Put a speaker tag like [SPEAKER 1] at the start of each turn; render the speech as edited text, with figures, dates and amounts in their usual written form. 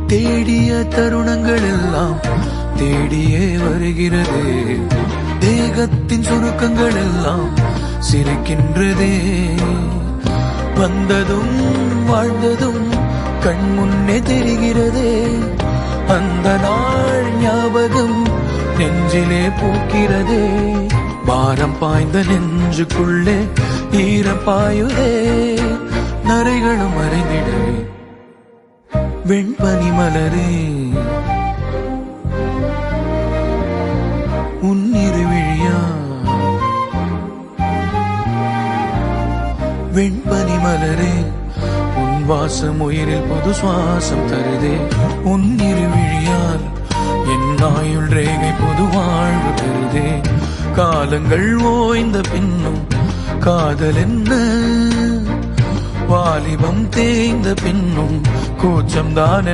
[SPEAKER 1] தேடிய தருணங்கள் எல்லாம் தேடியே வருகிறது. தேகத்தின் சுருக்கங்கள் எல்லாம் சிரிக்கின்றதே. வந்ததும் வாழ்ந்ததும் கண் முன்னே தெரிகிறதே. அந்த நாள் ஞாபகம் நெஞ்சிலே பூக்கிறதே. பாரம் பாய்ந்த நெஞ்சுக்குள்ளே ஈரம் பாயுதே. நரைகளும் மறைந்திடவே வெண்பனி மலரே உன்னிரு விழியா. வெண்பனி மலரே உன் வாசம் உயிரில் புது சுவாசம் தருதே. உன்னிரு விழியால் என் ஆயுள் ரேகை புது வாழ்வு பெறுதே. காலங்கள் ஓய்ந்த பின்னும் காதல் என்ன, வாலிபம் தேய்ந்த பின்னும் கூச்சம்தான்.